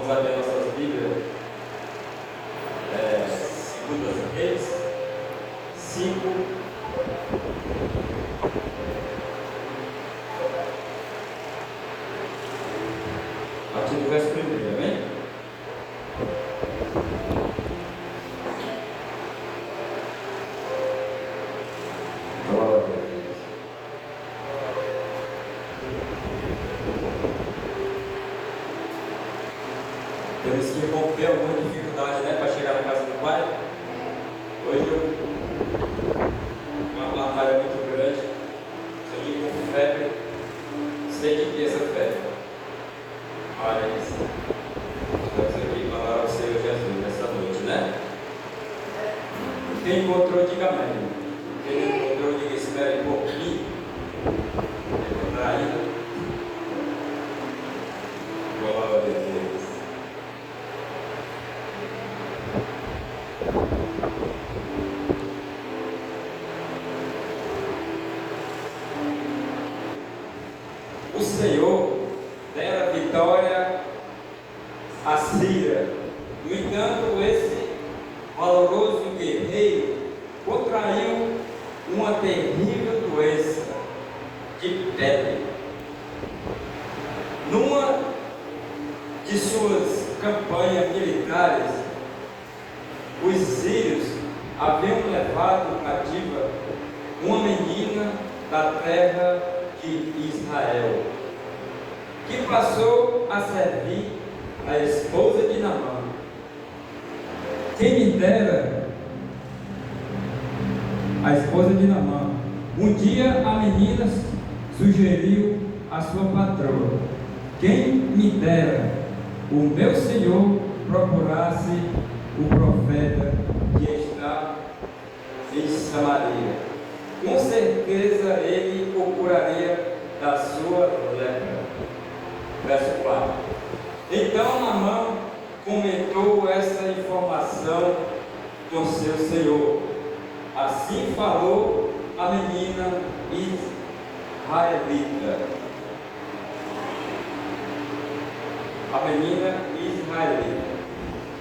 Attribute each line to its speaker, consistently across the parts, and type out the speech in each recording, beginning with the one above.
Speaker 1: Vamos abrir nossas Bíblias. Segundo Reis 5. A partir do verso 1, amém? Glória a Deus. Temos que romper alguma dificuldade, né, para chegar na casa do Pai. Hoje uma batalha muito grande. Estou com febre, sei que essa febre. Mas estamos aqui para falar ao Senhor Jesus nessa noite, né? Quem encontrou, diga amém. Quem não encontrou, diga espere por mim. Encontrar ainda. Glória a Deus. O Senhor dera vitória a Síria. No entanto, esse valoroso guerreiro contraiu uma terrível doença de pele. Numa de suas campanhas militares, os sírios haviam levado cativa uma menina da terra de Israel, que passou a servir a esposa de Naamã. Quem me dera a esposa de Naamã. Um dia a menina sugeriu à sua patroa: quem me dera o meu senhor procurasse o profeta que está em Samaria. Com certeza ele o curaria da sua lepra. Verso 4. Então Naamã comentou essa informação com seu senhor. Assim falou a menina israelita.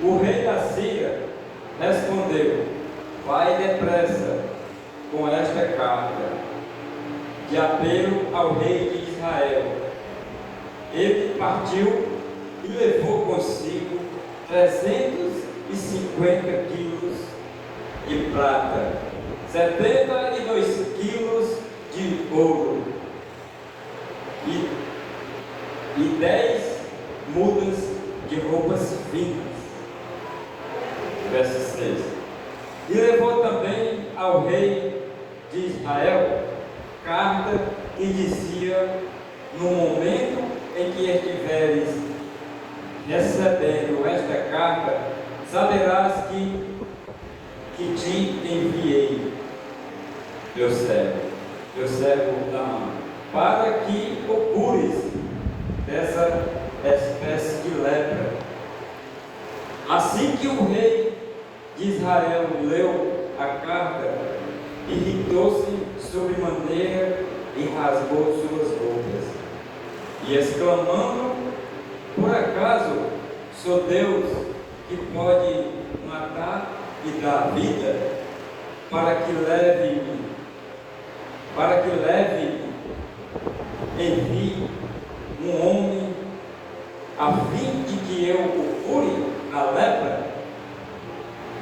Speaker 1: O rei da Síria respondeu: vai depressa com esta carta de apelo ao rei de Israel. Ele partiu e levou consigo 350 quilos de prata, 72 quilos de ouro e 10 mudas de roupas finas. Verso 6. E levou também ao rei de Israel carta que dizia: no momento em que estiveres recebendo esta carta, saberás que te enviei, meu servo Naamã, para que o cures dessa espécie de lepra. Assim que o rei de Israel leu a carta, irritou-se sobremaneira e rasgou suas roupas, e exclamando: por acaso sou Deus que pode matar e dar vida, para que leve envie um homem a fim de que eu o cure da lepra?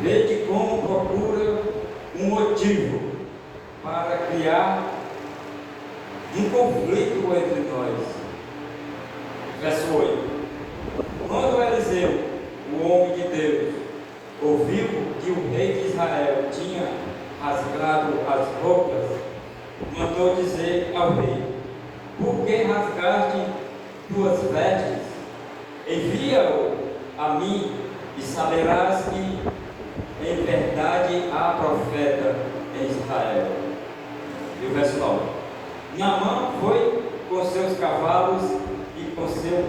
Speaker 1: Vede como procura um motivo para criar um conflito entre nós. Verso 8. Quando Eliseu, o homem de Deus, ouviu que o rei de Israel tinha rasgado as roupas, mandou dizer ao rei: por que rasgaste tuas vestes? Envia-o a mim e saberás que em verdade há profeta em Israel. E o verso 9. Naamã foi com seus cavalos e com seu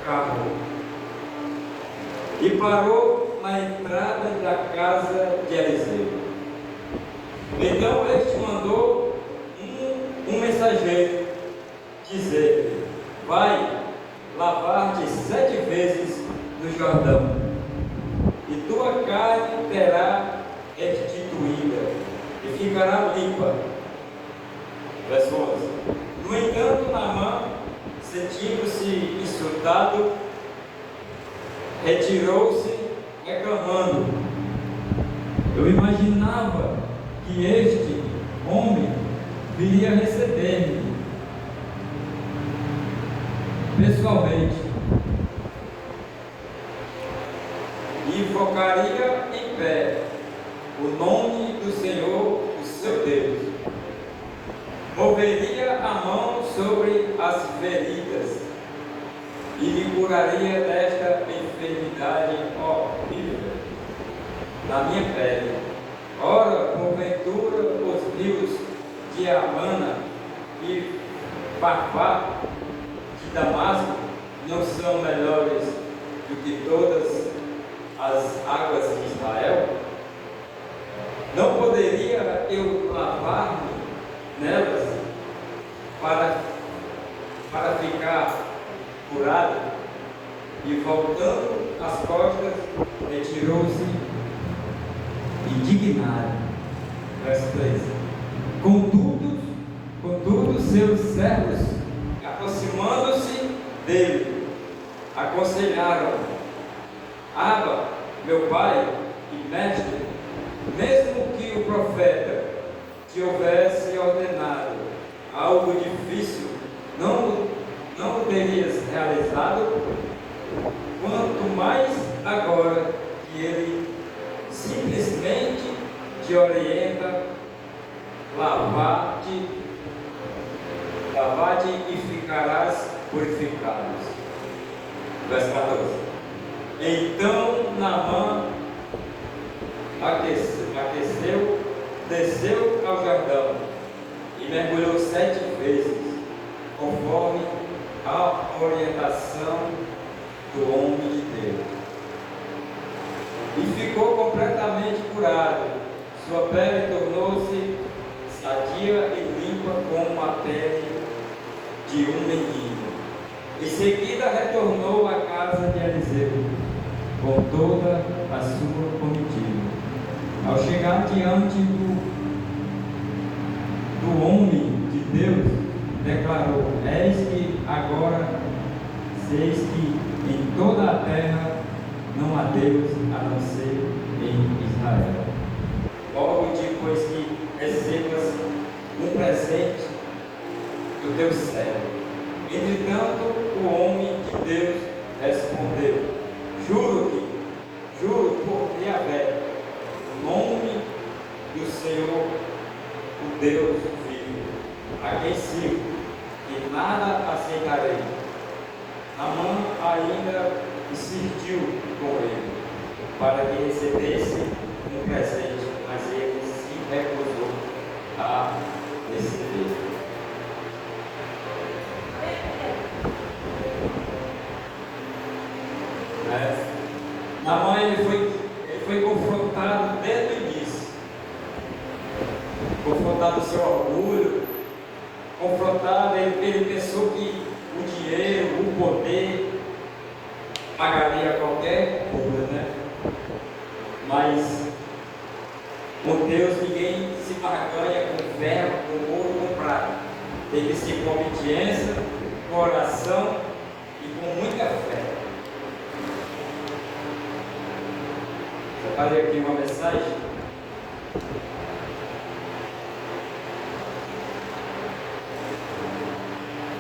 Speaker 1: carro e parou na entrada da casa de Eliseu. Então este mandou um mensageiro dizer: vai lavar-te 7 vezes Jordão, e tua carne terá restituída, e ficará limpa. Verso 11. No entanto, Naamã, sentindo-se insultado, retirou-se reclamando. Eu imaginava que este homem viria receber-me pessoalmente e invocaria em pé o nome do Senhor, o seu Deus. Moveria a mão sobre as feridas e me curaria desta enfermidade horrível na minha pele. Ora, porventura, os rios de Amana e Farpá de Damasco não são melhores do que todas as águas de Israel? Não poderia eu lavar-me nelas para ficar curado? E voltando as costas, retirou-se indignado. Verso 3. Contudo, seus servos, aproximando-se dele, aconselharam: Abba, meu pai e mestre, mesmo que o profeta te houvesse ordenado algo difícil, não o terias realizado? Quanto mais agora que ele simplesmente te orienta: lava-te e ficarás purificados. Verso 14. Então Naamã desceu ao Jordão e mergulhou 7 vezes, conforme a orientação do homem de Deus, e ficou completamente curado. Sua pele tornou-se sadia e limpa como a pele de um menino. Em seguida retornou à casa de Eliseu com toda a sua comitiva. Ao chegar diante do homem de Deus, declarou: Eis que agora seis que em toda a terra não há Deus a não ser em Israel. Logo depois que recebas um presente do teu servo. Entretanto, o homem de Deus respondeu: Juro por Yahvé, o nome do Senhor, o Deus vivo, a quem sirvo, que nada aceitarei. Naamã ainda insistiu com ele, para que recebesse um presente, mas ele se recusou a receber. Naamã ele foi confrontado desde o início, confrontado o seu orgulho, confrontado, ele pensou que o dinheiro, o poder pagaria qualquer coisa, né? Mas com Deus ninguém se barganha com ferro, com ouro, com prata. Tem que ser com obediência, com oração e com muita fé. Separei aqui uma mensagem.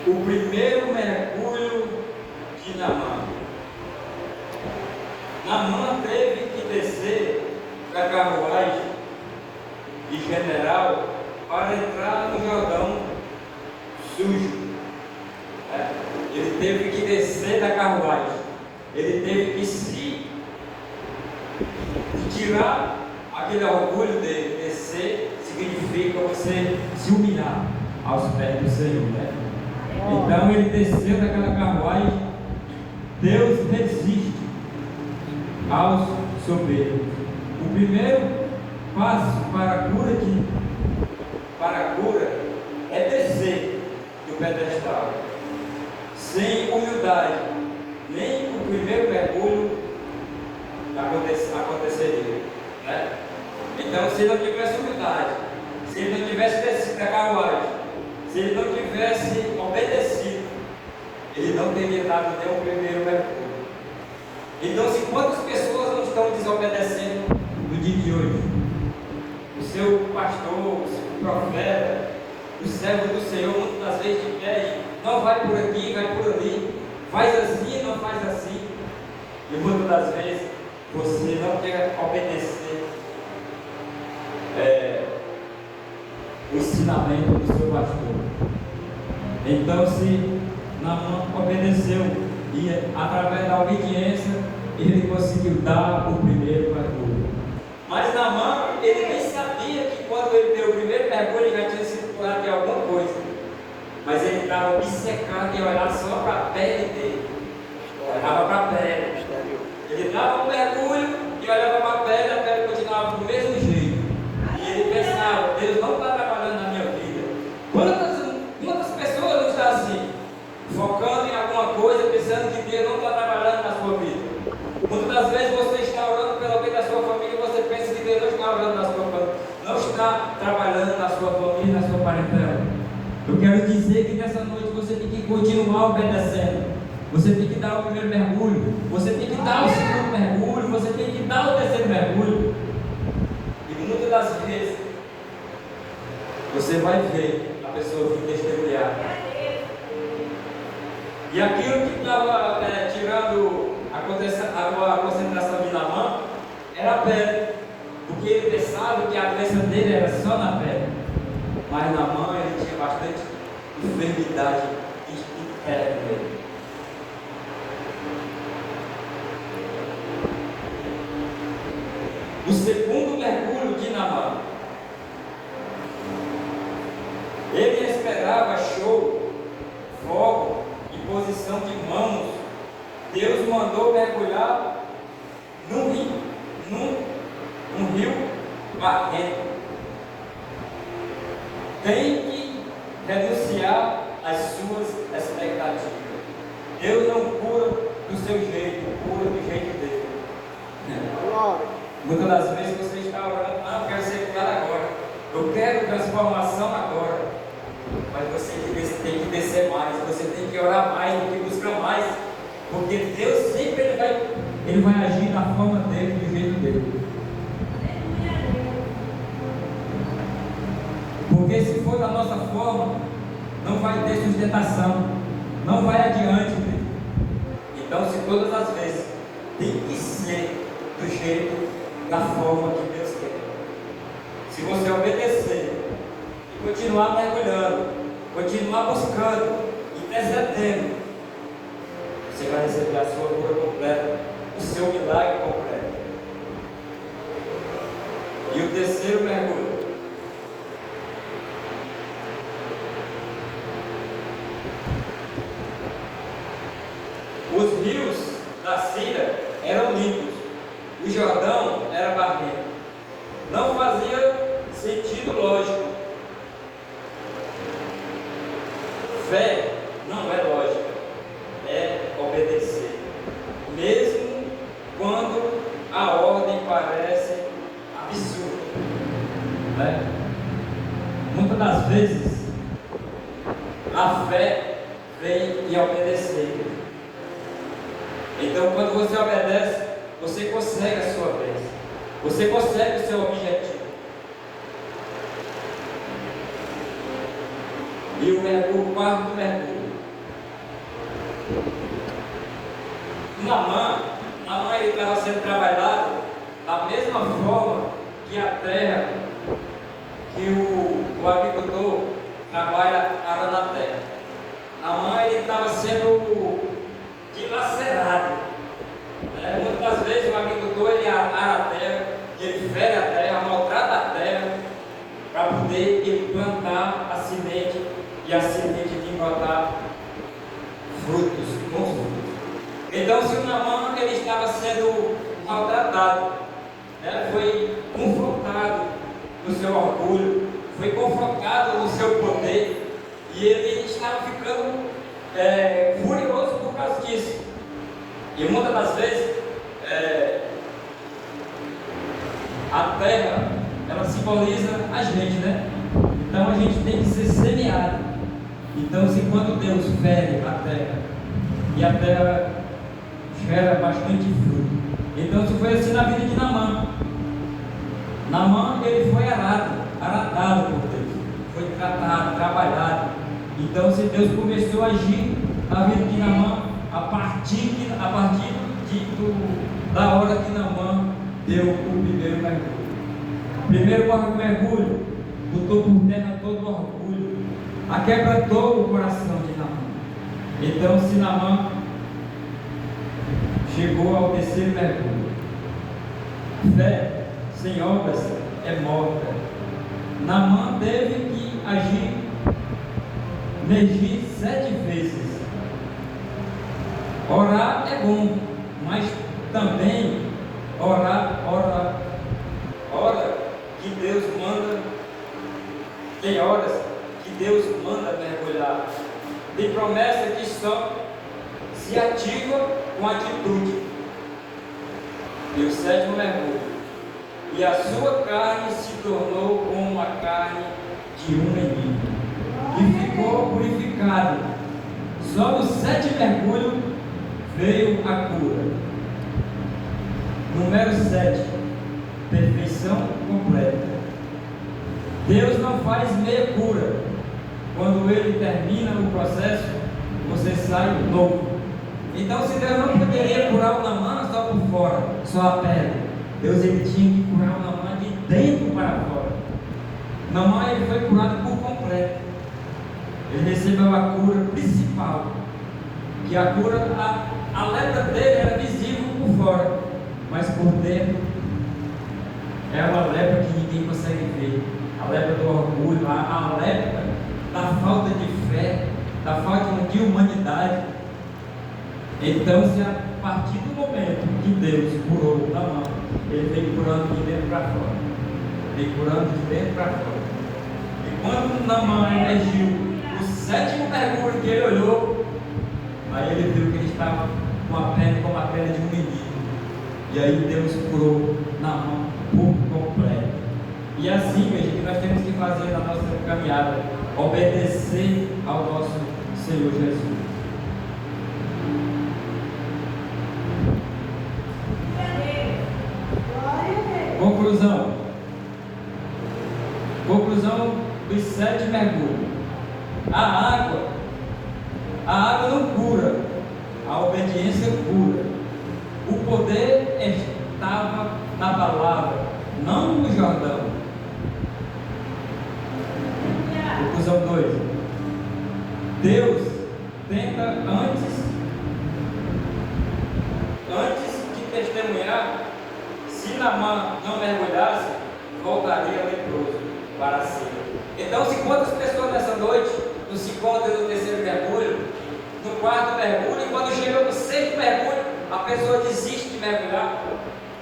Speaker 1: O primeiro mergulho de Naamã. Naamã teve que descer da carruagem de general para entrar no Jordão sujo. Ele teve que descer da carruagem. Ele teve que se tirar aquele orgulho dele. Descer significa você se humilhar aos pés do Senhor, né? Então ele desceu daquela carruagem. Deus resiste aos soberbos. O primeiro passo para a cura é descer do pedestal. Sem humildade, nem o primeiro mergulho Então, se ele não tivesse humildade, se ele não tivesse descido da carruagem, se ele não tivesse obedecido, ele não teria dado nem o primeiro mergulho. Então, se quantas pessoas não estão desobedecendo no dia de hoje? O seu pastor, o seu profeta, o servo do Senhor, muitas das vezes te pede, não vai por aqui, vai por ali, faz assim, não faz assim. E muitas das vezes você não quer obedecer o ensinamento do seu pastor. Então, se Naamã obedeceu e através da obediência ele conseguiu dar o primeiro mergulho. Mas Naamã, ele nem sabia que quando ele deu o primeiro mergulho ele já tinha sido curado de alguma coisa. Mas ele estava obcecado em olhar só para a pele dele. Olhava para a pele. Ele dava um mergulho e olhava para a pele continuava do mesmo jeito. E ele pensava, Deus não está trabalhando na minha vida. Quantas pessoas não estão assim? Focando em alguma coisa, pensando que Deus não está trabalhando na sua vida. Muitas das vezes você está orando pela vida da sua família e você pensa que Deus não está orando na sua família, não está trabalhando na sua família, na sua parentela. Eu quero dizer que nessa noite você tem que continuar obedecendo. Você tem que dar o primeiro mergulho, você tem que dar o segundo mergulho, você tem que dar o terceiro mergulho. E muitas das vezes você vai ver a pessoa vir testemunhar. E aquilo que estava tirando a concentração de Naamã era a pele, porque ele pensava que a doença dele era só na pele. Mas Naamã ele tinha bastante enfermidade interna nele. O segundo mergulho de Naamã, ele esperava show, fogo e posição de mãos. Deus mandou mergulhar num rio barrento. Tem que renunciar às suas expectativas. Deus não cura do seu jeito, cura do jeito dele. Muitas das vezes você está orando, não, eu quero ser curado agora, eu quero transformação agora. Mas você tem que descer mais, você tem que orar mais, tem que buscar mais. Porque Deus sempre ele vai agir da forma dele, do jeito dele. Porque se for da nossa forma, não vai ter sustentação, não vai adiante. Então, se todas as vezes tem que ser do jeito, da forma que Deus quer. Se você obedecer e continuar mergulhando, continuar buscando, intercedendo, você vai receber a sua cura completa, o seu milagre completo. E o terceiro mergulho. Os rios da Síria eram limpos, o Jordão era barrento. Não fazia sentido lógico. Fé não é lógica, é obedecer. Mesmo quando a ordem parece absurda. Né? Muitas das vezes a fé vem em obedecer. Então, quando você obedece, você consegue a sua bênção, você consegue o seu objetivo. E o quarto mergulho. Naamã ele estava sendo trabalhado da mesma forma que a terra, que o agricultor trabalha arando a terra. Naamã ele estava sendo dilacerado. Muitas das vezes o agricultor ele ara a terra, ele fere a terra, maltrata a terra, para poder ele plantar a semente e a semente de botar frutos, bons frutos. Então, se o Naamã ele estava sendo maltratado, foi confrontado no seu orgulho, foi confrontado no seu poder, e ele estava ficando furioso por causa disso. E muitas das vezes a terra
Speaker 2: ela simboliza a gente, né? Então a gente tem que ser semeado. Então, se quando Deus fere a terra, e a terra gera bastante fruto, então isso foi assim na vida de Naamã. Naamã, ele foi aradado por Deus, foi tratado, trabalhado. Então, se Deus começou a agir na vida de Naamã, a partir da hora que Naamã deu o primeiro mergulho. Primeiro mergulho, botou por terra todo o orgulho, aquebrantou o coração de Naamã. Então, se Naamã chegou ao terceiro mergulho, fé sem obras é morta. Naamã teve que agir, emergir 7 vezes. Orar é bom, mas também ora que Deus manda. Tem horas que Deus manda mergulhar. Tem promessa que só se ativa com atitude. E o 7º mergulho. E a sua carne se tornou como a carne de um menino, e ficou purificado. Só no 7º mergulho veio a cura. Número 7. Perfeição completa. Deus não faz meia cura. Quando Ele termina o processo, você sai novo. Então, se Deus não poderia curar o Naamã só por fora, só a pele, Deus ele tinha que curar o Naamã de dentro para fora. Naamã ele foi curado por completo. Ele recebeu a cura principal, que a cura, a lepra dele era visível por fora, mas por dentro é uma lepra que ninguém consegue ver. A lepra do orgulho, a lepra da falta de fé, da falta de humanidade. Então, se a partir do momento que Deus curou o Naamã, ele veio curando de dentro para fora. Veio curando de dentro para fora. E quando Naamã emergiu o 7º mergulho que ele olhou, aí ele viu que ele estava com a pele como a pele de um menino. E aí Deus curou Naamã por completo. E assim, veja, que nós temos que fazer na nossa caminhada, obedecer ao nosso Senhor Jesus. Conclusão dos 7 mergulhos. A água não cura, a obediência cura. O poder estava na palavra, não no Jordão. Conclusão 2. Deus tenta antes de testemunhar. Se Naamã não mergulhasse, voltaria leproso para si. Então, se quantas pessoas nessa noite não se encontram no 3º mergulho, no 4º mergulho, e quando chega no 6º mergulho, a pessoa desiste de mergulhar,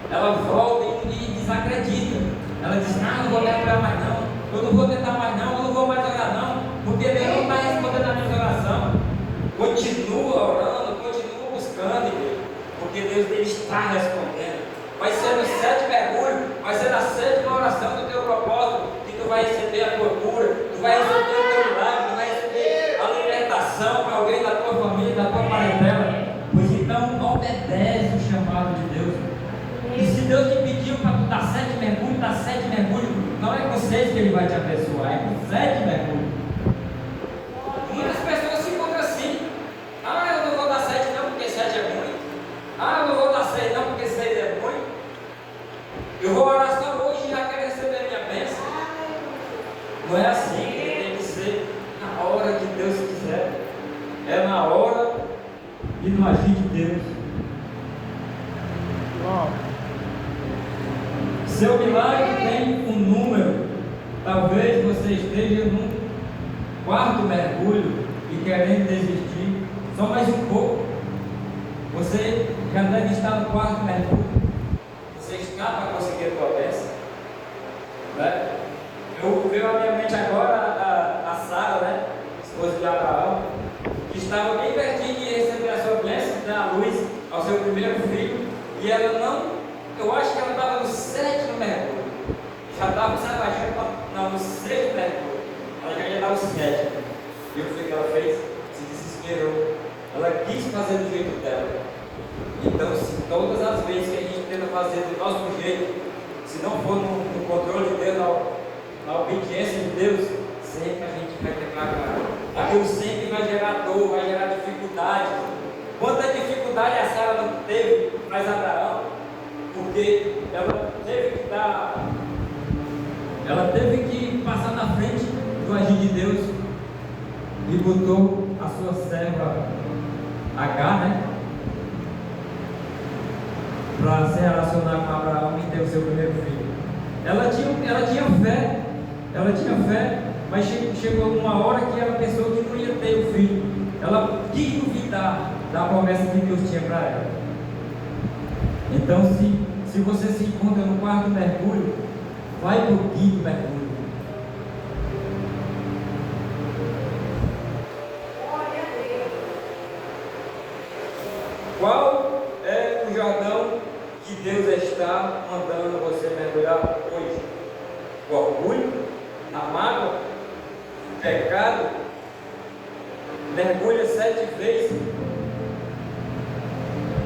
Speaker 2: ela volta e desacredita. Ela diz: não vou mergulhar mais não, eu não vou tentar mais não, eu não vou mais orar não, porque Deus não está respondendo a minha oração. Continua orando, continua buscando, porque Deus ele está respondendo. Vai ser no 7º mergulho, vai ser na 7ª oração do teu propósito, que tu vai receber a tua cura, tu vai receber o teu milagre, tu vai receber a libertação para alguém da tua família, da tua parentela. Pois então, obedece o chamado de Deus. E se Deus te pediu para tu dar 7 mergulhos, dá 7 mergulhos, não é com 6 que Ele vai te abençoar, é com 7 mergulhos. Muitas pessoas se encontram assim: eu não vou dar 7 não, porque 7 é muito. Eu não vou dar 6 não, porque 6 é muito. Eu vou orar só hoje e já quero receber a minha bênção. Não é assim, tem que ser na hora que Deus quiser. É na hora e no agir de Deus. Seu milagre tem um número. Talvez você esteja no 4º mergulho e querendo desistir. Só mais um pouco. Você já deve estar no 4º mergulho. Você está para conseguir a tua bênção, né? Veio à minha mente agora a Sara, né? Esposa de Abraão, que estava bem pertinho de receber a sua bênção, dar a luz ao seu primeiro filho, e ela não, eu acho que ela estava no 7º mergulho. já estava, sabe, no sexto mergulho. Ela já ia dar o sétimo. E o que ela fez? Se desesperou. Ela quis fazer do jeito dela. Então, se todas as vezes que a gente tenta fazer do nosso jeito, se não for no controle de Deus, na obediência de Deus, sempre a gente vai ter claro. Aquilo sempre vai gerar dor, vai gerar dificuldade. Quanta dificuldade a Sara não teve, mas Abraão, porque ela teve que passar na frente do agir de Deus e botou a sua serva Agar, né? Para se relacionar com Abraão e ter o seu primeiro filho. Ela tinha fé, mas chegou uma hora que ela pensou que não ia ter o filho. Ela quis duvidar da promessa que Deus tinha para ela. Então, se você se encontra no quarto mergulho, vai para o quinto mergulho. Qual é o Jordão que Deus está mandando você mergulhar hoje? O orgulho, a mágoa, o pecado? Mergulha 7 vezes.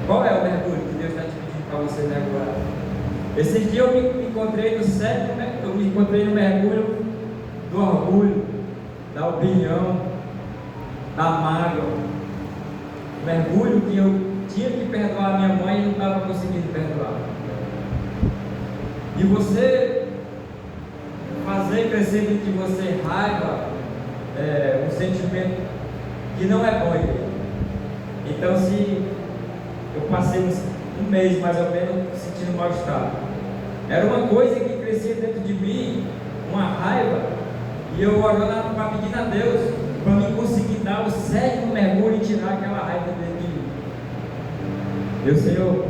Speaker 2: Qual é o mergulho que Deus está te pedindo para você mergulhar? Esses dias eu me encontrei no mergulho do orgulho, da opinião, da mágoa. Mergulho que eu tinha que perdoar a minha mãe e não estava conseguindo perdoar. E você fazer crescer dentro de você raiva, um sentimento que não é bom. Então, se eu passei um mês mais ou menos sentindo mal-estar, era uma coisa que crescia dentro de mim, uma raiva, e eu orando para pedir a Deus para mim conseguir dar o 7º mergulho e tirar aquela raiva dentro de mim. Meu Senhor,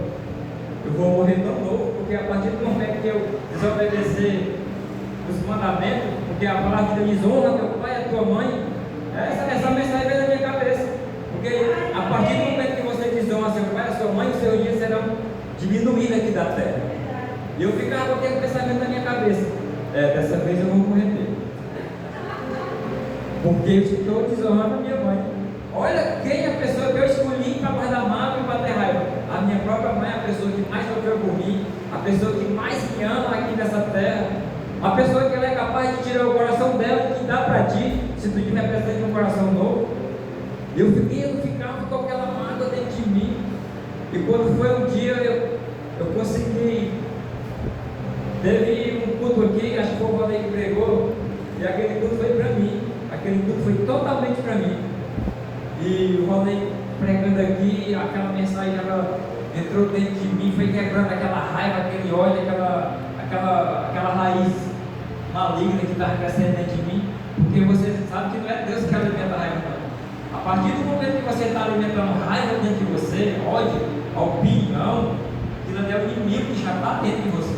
Speaker 2: eu vou morrer tão novo, porque a partir do momento que eu desobedecer os mandamentos, porque a palavra de Deus diz: honra teu pai e a tua mãe. Essa mensagem veio na minha cabeça, porque a partir do momento que você desonra seu pai e a sua mãe, os seus dias serão diminuídos aqui da terra. E eu ficava com aquele pensamento na minha cabeça: dessa vez eu vou morrer, porque eu estou desonrando a minha mãe. Olha quem é a pessoa que eu escolhi para guardar mágoa e para ter raiva. A minha própria mãe é a pessoa que mais sofreu por mim, a pessoa que mais me ama aqui nessa terra, a pessoa que ela é capaz de tirar o coração dela e dar para ti, se tu tiver precisando de um coração novo. Eu ficava com aquela mágoa dentro de mim. E quando foi um dia, eu consegui. Teve um culto aqui, acho que foi o Valdir que pregou, e aquele culto foi para mim. Aquele culto foi totalmente para mim. E o Valdir pregando aqui, aquela mensagem ela entrou dentro de mim, foi quebrando aquela raiva, aquele ódio, aquela raiz maligna que estava crescendo dentro de mim, porque você sabe que não é Deus que alimenta a raiva, não. A partir do momento que você está alimentando raiva dentro de você, ódio, opinião, aquilo ali é o inimigo que já está dentro de você.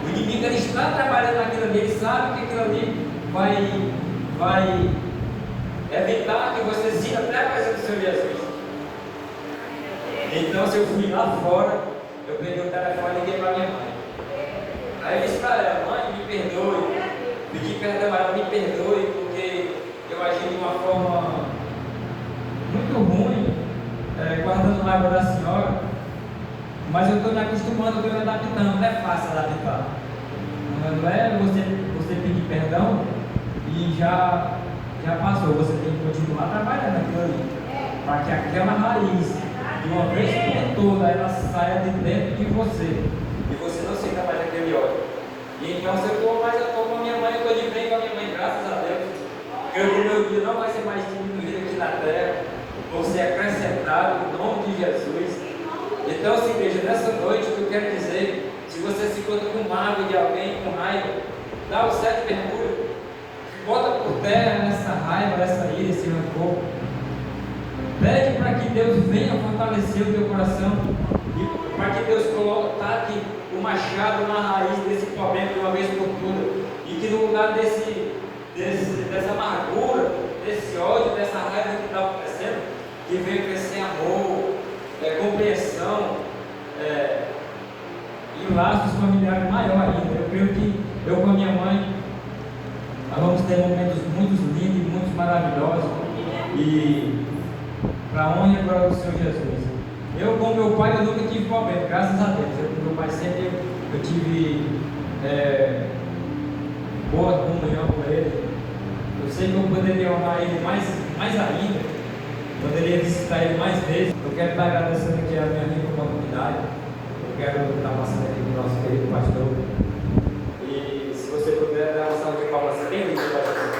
Speaker 2: O inimigo ele está trabalhando naquilo ali, ele sabe que aquilo ali vai evitar que você siga até a presença do Senhor Jesus. Então, se eu fui lá fora, eu peguei o telefone e liguei para minha mãe. Aí eu disse para ela: mãe, me perdoe. Pedi perdão a ela: me perdoe, porque eu agi de uma forma muito ruim, guardando mágoa da senhora. Mas eu estou me acostumando, eu estou me adaptando. Não é fácil adaptar. Não é você pedir perdão e já passou. Você tem que continuar trabalhando aquilo ali, para que aquela raiz, de uma vez por toda, ela saia de dentro de você e você não sinta mais aquele ódio. E então, se eu estou com a minha mãe, eu estou de bem com a minha mãe, graças a Deus. Porque o meu dia não vai ser mais diminuído aqui na terra, vou ser acrescentado em nome de Jesus. Então, assim, igreja, nessa noite, o que eu quero dizer: se você se encontra com mágoa de alguém, com raiva, dá o 7 mergulho, bota por terra essa raiva, essa ira, esse rancor. Pede para que Deus venha fortalecer o teu coração e para que Deus taque o machado na raiz desse problema de uma vez por todas, e que no lugar dessa amargura, desse ódio, dessa raiva que está acontecendo, que venha crescer amor, compreensão, e laços familiares maior ainda. Eu creio que Eu com a minha mãe, nós vamos ter momentos muito lindos, muito maravilhosos. E para a honra e glória do Senhor Jesus. Eu com meu pai eu nunca tive problema, graças a Deus. Eu com meu pai sempre eu tive boa comunhão com ele. Eu sei que eu poderia honrar ele mais ainda, poderia visitar ele mais vezes. Eu quero estar agradecendo aqui a minha rica oportunidade. Eu quero estar passando aqui com o nosso querido pastor. E se você puder dar uma salva de palmas bem linda, pastor.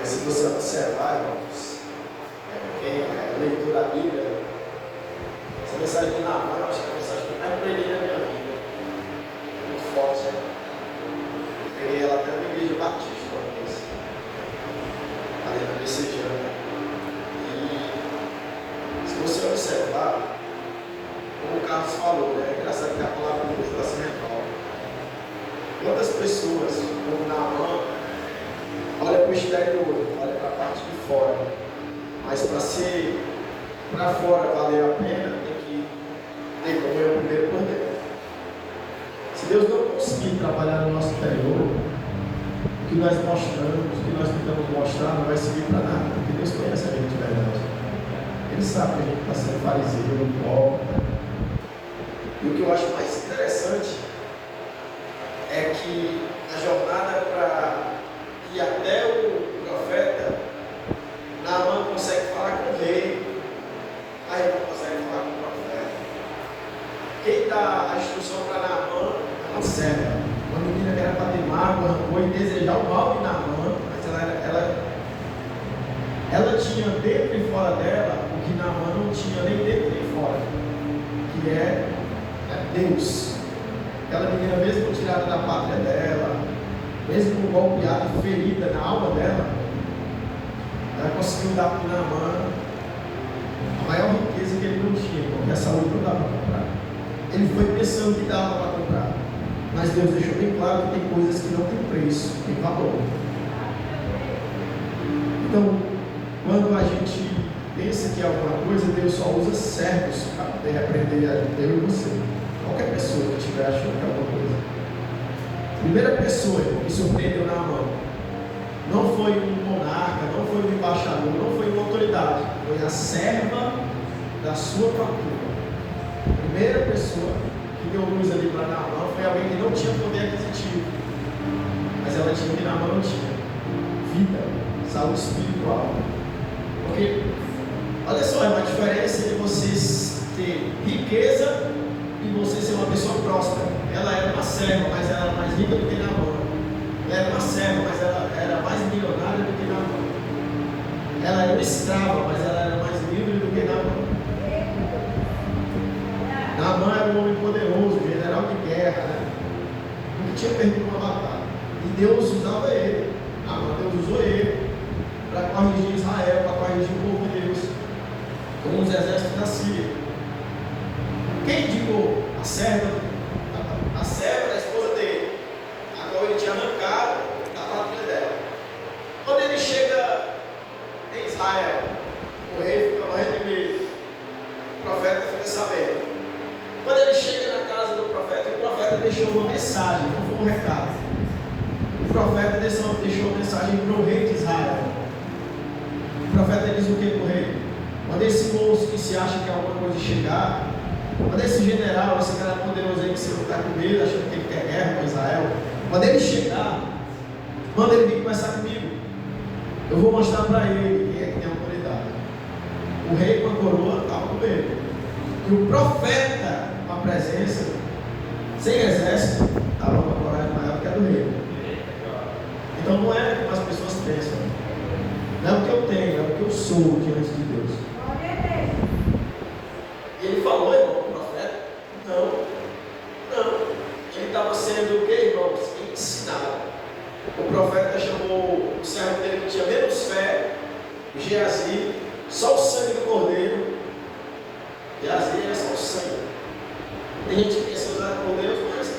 Speaker 3: Se você observar, irmãos, quem leitor da Bíblia, essa mensagem de Naamã, eu acho que é a mensagem que mais preguei na minha vida. Muito forte, né? Eu peguei ela até na igreja batista, uma vez. Ali na Messejana. E se você observar, como o Carlos falou, né? É engraçado que a palavra de Deus ela se renova. Quantas pessoas, como Naamã, olha para o exterior, olha para a parte de fora, mas para fora valer a pena, tem que ter comunhão primeiro por dentro. Se Deus não conseguir trabalhar no nosso interior, o que nós mostramos, o que nós tentamos mostrar, não vai servir para nada, porque Deus conhece a gente de verdade. Ele sabe que a gente está sendo fariseu, hipócrita. E o que eu acho mais interessante é que a jornada para e até o profeta, Naamã consegue falar com o rei, aí ele não consegue falar com o profeta. Quem dá a instrução para Naamã é uma serva, uma menina que era para ter mágoa, rancor e desejar o mal de Naamã, mas ela tinha dentro e fora dela o que Naamã não tinha nem dentro nem fora, que é Deus. Aquela menina, mesmo tirada da pátria dela, mesmo golpeada e ferida na alma dela, ela conseguiu dar para Naamã a maior riqueza que ele não tinha, porque a saúde não dava para comprar. Ele foi pensando que dava para comprar, mas Deus deixou bem claro que tem coisas que não tem preço, tem valor. Então, quando a gente pensa que é alguma coisa, Deus só usa servos para poder repreender eu e você. Qualquer pessoa que estiver achando que é alguma coisa. Primeira pessoa que surpreendeu Naamã não foi um monarca, não foi um embaixador, não foi uma autoridade, foi a serva da sua patroa. Primeira pessoa que deu luz ali para Naamã foi alguém que não tinha poder aquisitivo, mas ela tinha o que Naamã não tinha: vida, saúde espiritual. Porque, olha só, é uma diferença de você ter riqueza e você ser uma pessoa próspera. Ela era uma serva, mas ela era mais rica do que Naamã. Ela era uma serva, mas ela era mais milionária do que Naamã. Ela era uma escrava, mas ela era mais livre do que Naamã. Naamã era um homem poderoso, general de guerra, né? Nunca tinha perdido uma batalha. E Deus usava ele. Deus usou ele para corrigir Israel, para corrigir o povo de Deus, como os exércitos da Síria. Quem indicou a serva da esposa dele, a qual ele tinha arrancado da pátria dela? Quando ele chega em Israel, o rei fica morrendo de medo, o profeta fica sabendo. Quando ele chega na casa do profeta, o profeta deixou uma mensagem, não foi um recado. O profeta deixou uma mensagem para o rei de Israel. O profeta diz o que para o rei? Quando esse moço que se acha que é alguma coisa chegar, quando esse general, esse cara poderoso aí que você está com medo, achando que ele quer guerra com Israel, quando ele chegar, manda ele vir conversar comigo. Eu vou mostrar para ele quem é que tem autoridade. O rei com a coroa estava com ele. E o profeta com a presença, sem exército, estava com a Então não é como as pessoas pensam. Não é o que eu tenho, é o que eu sou diante de Deus. E ele falou, irmão, o profeta? Não. Ele estava sendo o que, irmãos? Ensinado. O profeta chamou o servo dele que tinha menos fé, o Geazi, só o sangue do cordeiro. Geazi era só o sangue. Tem gente que pensa usar por Deus, mas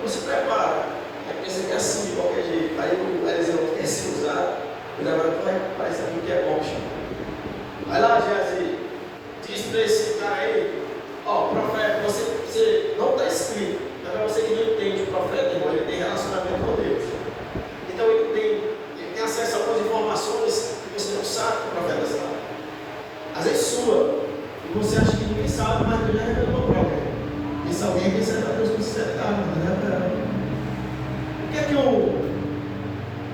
Speaker 3: não se prepara. Aí pensa que é assim, de qualquer jeito. Aí o Eliseu não quer ser usado, ele vai parecer que é bom. Vai lá, Geazi, diz para esse cara aí, ó, profeta, você não está escrito, mas é você que não entende o profeta, irmão, ele tem relacionamento com Deus. Então ele tem acesso a algumas informações que você não sabe que o profeta sabe. Às vezes sua, e você acha que ninguém sabe, mas Deus já revelou para alguém. Esse alguém que serve a Deus com sinceridade, mas não é para ela. O que é que o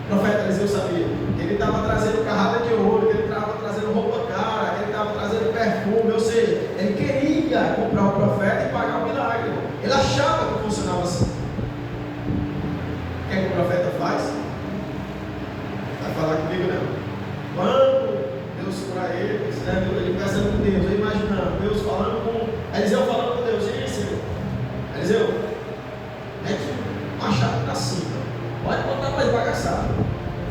Speaker 3: profeta Eliseu sabia? Que ele estava trazendo carrada de ouro, que ele estava trazendo roupa cara, que ele estava trazendo perfume, ou seja, ele queria comprar o profeta e pagar o milagre. Ele achava que funcionava assim. O que é que o profeta faz? Vai falar comigo, não? Quando Deus cura ele, ele conversando com Deus, eu imaginando, Deus falando com Eliseu, falando com Deus, Eliseu, mete o machado para cima, pode botar mais bagaçado,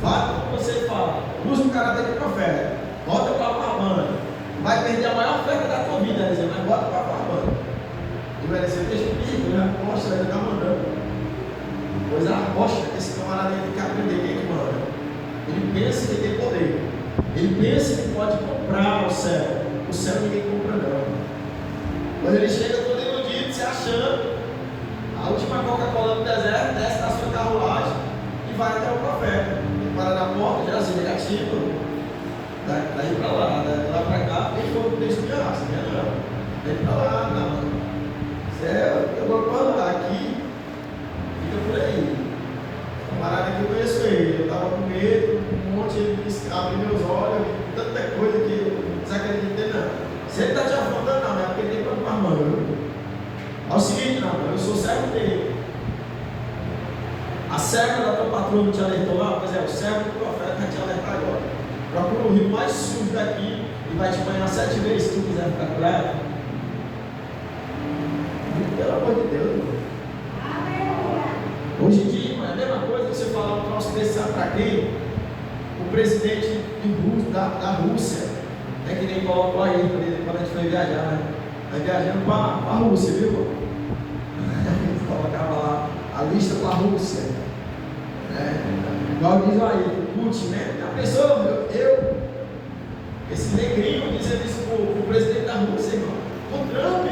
Speaker 3: fala como você fala, usa o caráter de profeta, bota para a banda, vai perder a maior oferta da tua vida, Eliseu, mas bota para a banda. E o Eliseu deixa comigo, né? Poxa, ele está mandando. Pois a aposta que esse camarada tem que aprender quem é que manda. Ele pensa que tem poder. Ele pensa que pode comprar o céu. O céu ninguém compra não. Quando ele chega todo iludido, se achando, a última Coca-Cola do deserto, desce da sua carruagem e vai até o profeta. Ele para na porta, já assim, negativo. Daí para lá, de lá para cá, tem fogo que tem espinhaço, não. Daí para lá, não. Céu, eu vou falar aqui, fica por aí. Camarada que eu conheço ele, eu estava com medo, um monte, ele disse, abre meus olhos, tanta coisa que eu não desacreditei não. Se ele está te afrontando, não, é porque ele tem para a mão. É o seguinte, não, eu sou servo dele. A serva da tua patroa não te alertou lá? Pois é, o servo do profeta vai te alertar agora. Procura o rio mais sujo daqui e vai te banhar 7 vezes se tu quiser ficar curado. Pelo amor de Deus, irmão. Hoje em dia, irmão, é a mesma coisa que você falar um troço desse, sabe para quem? O presidente da Rússia, é que nem colocou aí quando a gente foi viajar, né? Vai viajando para a Rússia, viu? Eles colocavam lá a lista para a Rússia. Igual diz aí, o Putin, né? A pessoa, esse negrinho dizendo isso para o presidente da Rússia, irmão. O Trump.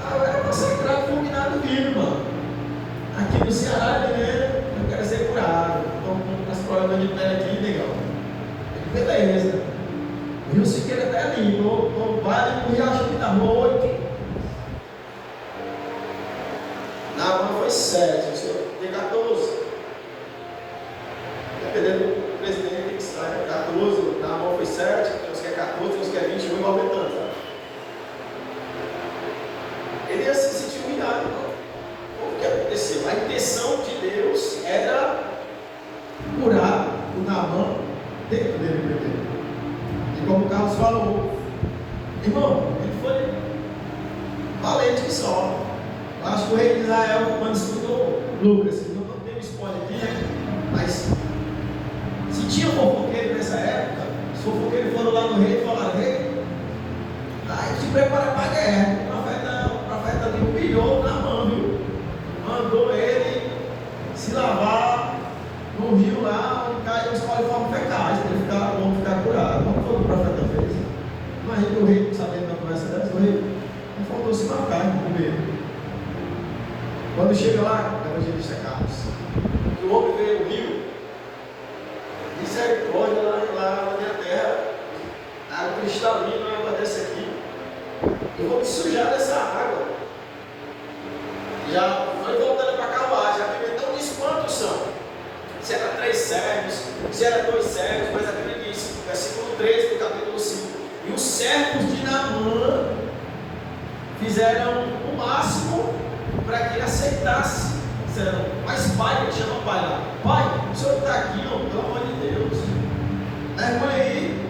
Speaker 3: Era massacrado, fulminado vivo, irmão. Aqui no Ceará, né? Eu quero ser curado. Estou com os problemas de pele aqui, legal. Beleza. O Rio Siqueira até ali. Estou vale pro Riacho que dá 8. Naamã foi 7, o senhor tem 14. Dependendo do presidente, tem que sair 14. Naamã foi 7, tem uns que é 14, tem uns que é 20, e aumentando, sabe? Ele ia se sentir humilhado, irmão. O que aconteceu? A intenção de Deus era curar o Naamã dentro dele primeiro. E como o Carlos falou, irmão, ele foi valente que só. Eu acho que o rei de Israel, quando estudou Lucas, não tem um spoiler aqui, né? Mas se tinha fofoqueiro nessa época, os fofoqueiros foram lá no rei e falaram: rei, a gente prepara para a guerra. O profeta ali humilhou na mão, viu? Mandou ele se lavar no rio lá, onde caiu os coliformes fecais, para ele ficar curado. Como foi o que o profeta fez? Imagina o rei sabendo da conversa dessa, o rei não faltou se matar com medo. Quando chega lá, o evangelista Carlos, que o homem veio no rio, misericórdia lá na minha terra, água cristalina, a água dessa aqui. Eu vou me sujar dessa água. Já foi voltando para a carruagem. A Bíblia não diz quantos são. Se era 3 servos, se era 2 servos, mas a Bíblia diz, versículo 13 do capítulo 5. E os servos de Naamã fizeram o máximo para que ele aceitasse Disseram, mas pai, ele chama o pai lá. Pai, o senhor está aqui, ó, pelo amor de Deus. Mergulha aí.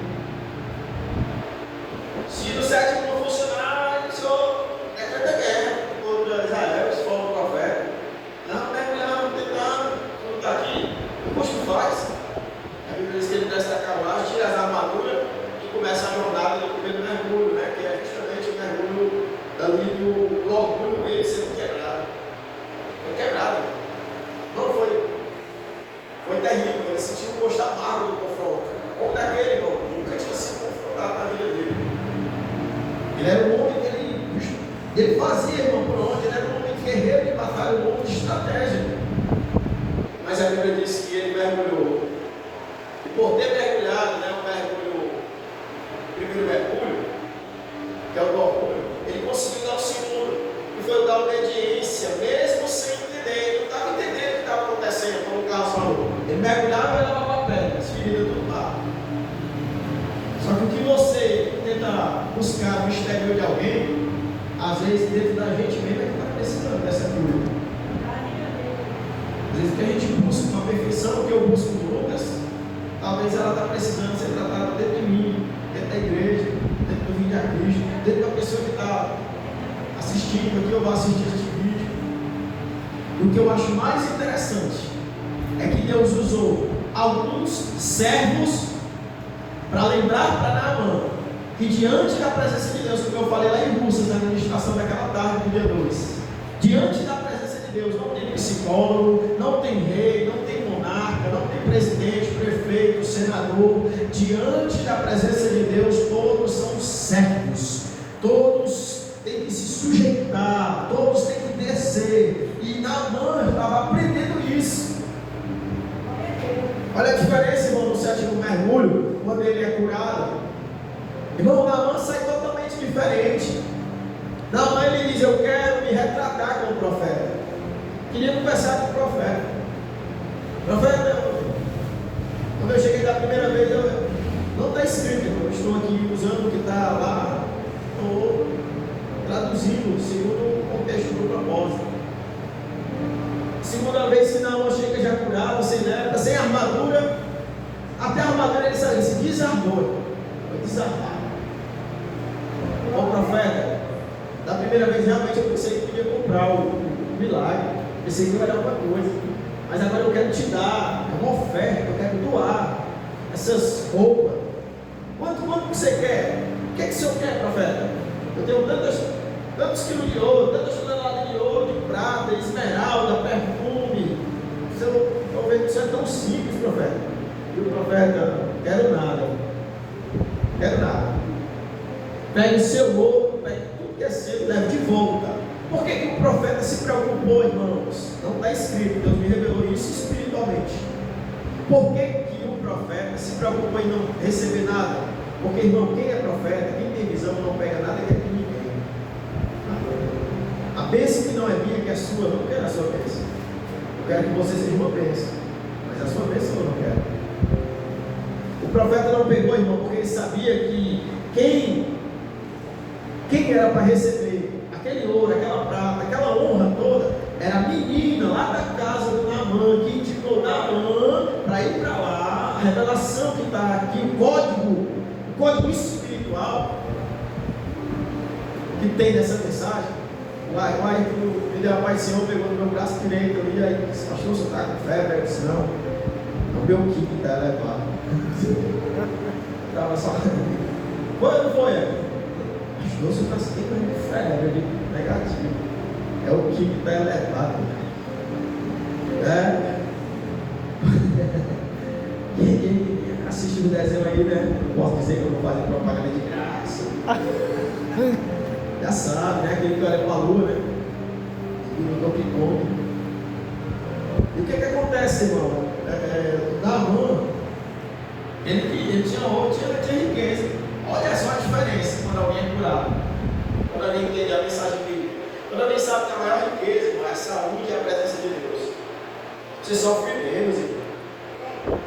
Speaker 3: Se no sétimo não funcionar, o senhor decreta guerra contra Israel, se for um profeta. Não, mergulhando, tentando, o senhor está aqui. O custo faz. A Bíblia diz que ele desce da carruagem, tira as armaduras e começa a jornada do primeiro mergulho, né? Que é justamente o mergulho ali do orgulho dele sendo quebrado. Foi quebrado. Não foi. Foi terrível. Ele sentiu um gosto amargo do confronto. Como daquele, irmão, nunca tinha sido confrontado na vida dele. Ele era um homem que ele fazia, irmão, por onde? Ele era um homem guerreiro de batalha, um homem de estratégia. Mas a Bíblia diz que ele mergulhou. E por ter mergulhado, né, o primeiro mergulho, que é o do orgulho, ele conseguiu dar o segundo. E foi o da obediência, mesmo sem entender. Ele não estava entendendo o que estava acontecendo, como o Carlos falou. Ele mergulhava e levava a pedra, as feridas tudo lá. Só que o que você tenta buscar no exterior de alguém, às vezes dentro da gente mesmo é que está precisando dessa cura. Às vezes o que a gente busca uma perfeição, o que eu busco no Lucas, talvez ela está precisando ser tratada dentro de mim, dentro da igreja, dentro do Vinde a Cristo, dentro da pessoa que está assistindo aqui, eu vou assistir este vídeo. E o que eu acho mais interessante é que Deus usou alguns servos para lembrar para Naamã que diante da presença de Deus, como eu falei lá em Russas, na administração daquela tarde do dia 2, diante da presença de Deus não tem psicólogo, não tem rei, não tem monarca, não tem presidente, prefeito, senador. Diante da presença de Deus todos são servos, todos têm que se sujeitar, todos têm que descer. E Naamã estava aprendendo isso. Olha a diferença, irmão, no sétimo mergulho, quando ele é curado. Irmão, Naamã sai totalmente diferente. Naamã, ele diz, eu quero me retratar com o profeta. Queria conversar com o profeta. Profeta, quando eu cheguei da primeira vez, não está escrito, irmão. Eu estou aqui usando o que está lá. Estou traduzindo segundo o contexto do propósito. Segunda vez que Naamã chega já curado, sem lepra, sem armadura, até a armadura ele saiu, se desarmou, foi desarmado. O profeta, da primeira vez realmente eu pensei que podia comprar o milagre, pensei que era alguma coisa, mas agora eu quero te dar uma oferta, eu quero doar essas roupas. Quanto você quer? O que é que o senhor quer, profeta? Eu tenho tantos quilos de ouro, tantas toneladas de ouro, de prata, esmeralda, perfume. Estou vendo que isso é tão simples, profeta. E o profeta, quero nada. Pegue o seu ouro, pegue tudo que é seu, leve de volta. Por que o profeta se preocupou, irmãos? Não está escrito, Deus me revelou isso espiritualmente. Por que o profeta se preocupou em não receber nada? Porque, irmão, quem é profeta, quem tem visão, não pega nada que é de ninguém. A bênção que não é minha, que é sua, eu não quero a sua bênção. Eu quero que você seja uma bênção, mas a sua bênção eu não quero. O profeta não pegou, irmão, porque ele sabia que quem era para receber aquele ouro, aquela prata, aquela honra toda, era a menina lá da casa do Naamã, que indicou Naamã para ir para lá. A revelação que está aqui, o código espiritual que tem nessa mensagem. Me deu a paz do Senhor, pegou no meu braço direito ali, aí disse, pastor, você está com febre? Eu disse, não, o meu kick está elevado. Estava só. Quando foi? Pastor, você está sentindo febre? Eu digo, negativo. É o kick que está elevado. Quem assistiu o desenho aí, né? Não posso dizer que eu vou fazer propaganda de graça. Já sabe, né? Aquele que olha para a lua, né? E no Donkey Kong. E o que acontece, irmão? Naamã, ele tinha ouro, tinha riqueza. Olha só a diferença quando alguém é curado. Quando alguém entende a mensagem bíblica. Quando alguém sabe que a maior riqueza, irmão, é a saúde e a presença de Deus. Você sofre menos, irmão.